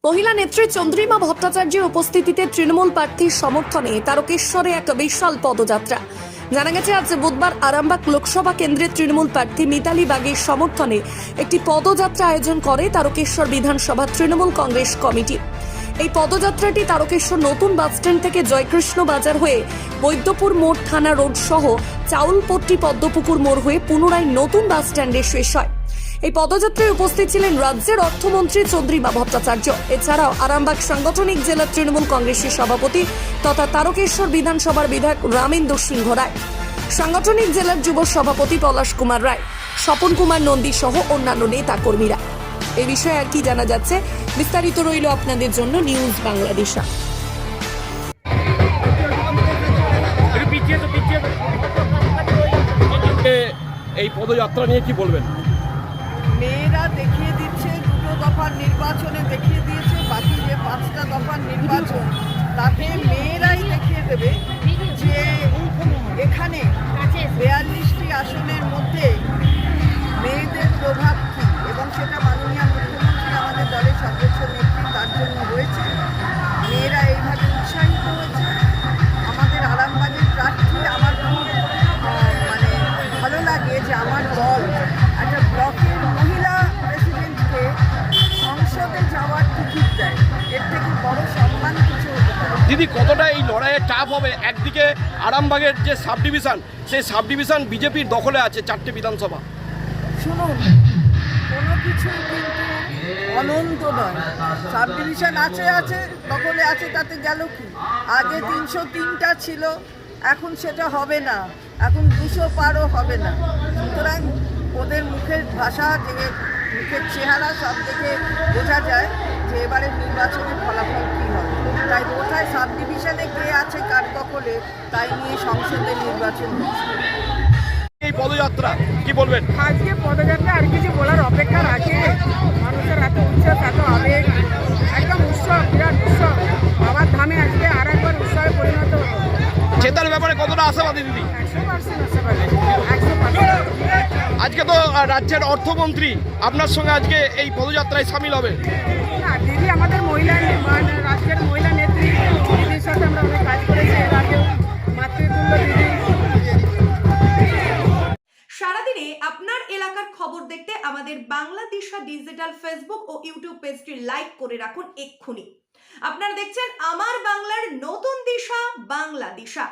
মহিলা নেত্রী চন্দ্রিমা ভট্টাচার্যের উপস্থিতিতে তৃণমূল প্রার্থীর সমর্থনে তারকেশ্বরে এক বিশাল পদযাত্রা। জানা গেছে আজ বুধবার আরামবাগ লোকসভা কেন্দ্রের তৃণমূল প্রার্থী মিতালি বাগের সমর্থনে একটি পদযাত্রা আয়োজন করে তারকেশ্বর বিধানসভা তৃণমূল কংগ্রেস কমিটি। এই পদযাত্রাটি তারকেশ্বর নতুন বাসস্ট্যান্ড থেকে জয়কৃষ্ণ বাজার হয়ে বৈদ্যপুর মোড় থানা রোড সহ চাউলপট্টি পদ্মপুকুর মোড় হয়ে পুনরায় নতুন বাসস্ট্যান্ডে শেষ হয়। এই পদযাত্রায় উপস্থিত ছিলেন রাজ্যের অর্থমন্ত্রী চন্দ্রিমা ভট্টাচার্য। এছাড়াও আরামবাগ সাংগঠনিক জেলা তৃণমূল কংগ্রেসের সভাপতি তথা তারকেশ্বর বিধানসভার বিধায়ক রামেন্দর সিংহ রায়, সাংগঠনিক জেলার যুব সভাপতি পলাশ কুমার রায়, স্বপন কুমার নন্দী সহ অন্যান্য নেতা কর্মীরা। এই বিষয়ে আর কি জানা যাচ্ছে, বিস্তারিত রইল আপনাদের জন্য নিউজ বাংলাদেশা। এই পদযাত্রা নিয়ে কি বলবেন? মেয়েরা দেখিয়ে দিচ্ছে, দুটো দফার নির্বাচনে দেখিয়ে দিয়েছে, বাকি যে 5টা দফার নির্বাচন তাতে মেয়েরাই দেখিয়ে দেবে যে এখানে 42টি আসনের মধ্যে মেয়েদের প্রভাব কী, এবং সেটা মাননীয় মুখ্যমন্ত্রী আমাদের দলের সর্বোচ্চ নেত্রী তার জন্য হয়েছে। মেয়েরা এইভাবে উৎসাহিত হয়েছে। আমাদের আরামবাগের প্রার্থী আমার খুব ভালো লাগে যে আমার দল একটা ব্লকের মহিলা প্রেসিডেন্টকে সংসদে যাওয়ার টিকিট দেয়। এর থেকে বড় সম্মান কিছু হতে পারে। দিদি, কতটা এই লড়াইয়ে টাফ হবে? একদিকে আরামবাগের যে সাব ডিভিশন, সেই সাব ডিভিশন বিজেপির দখলে আছে 4টে বিধানসভা। শুনুন, কোনো কিছু কিন্তু অনন্ত নয়। সাব ডিভিশন আছে দখলে আছে, তাতে গেল কি? আগে 303টা ছিল, এখন সেটা হবে না, এখন 200 পারও হবে না। সুতরাং ওদের মুখের ভাষা, মুখের চেহারা সব দেখে বোঝা যায় যে এবারের নির্বাচনের ফলাফল কী হবে। তাই কোথায় সাব ডিভিশনে কে আছে কার দখলে, তাই নিয়ে সংসদের নির্বাচন হচ্ছে। এই পদযাত্রা কি বলবেন? আজকে পদযাত্রা আর কিছু বলার অপেক্ষা রাখে। মানুষের এত উৎসব, এত আবেগ, একদম উৎসব, বিরাট উৎসব। বাবার ধামে আজকে আর একবার উৎসবে পরিণত হলো। জেতার ব্যাপারে কতটা আশাবাদী দিদি? 100% আশাবাদী, 100%। আজকে তো রাজ্যের অর্থমন্ত্রী আপনার সঙ্গে আজকে এই পদযাত্রায় সামিল হবে। না দিদি, আমাদের মহিলা রাজ্যের মহিলা নেত্রী দিদির সাথে আমরা অনেক কাজ করেছি এর আগেও। মাতৃতুল্য দিদি। সারাদিনে আপনার এলাকার খবর দেখতে আমাদের বাংলাদেশা ডিজিটাল ফেসবুক ও ইউটিউব পেজটি লাইক করে রাখুন এক্ষুনি। আপনারা দেখছেন আমার বাংলার নতুন দিশা, বাংলা দিশা।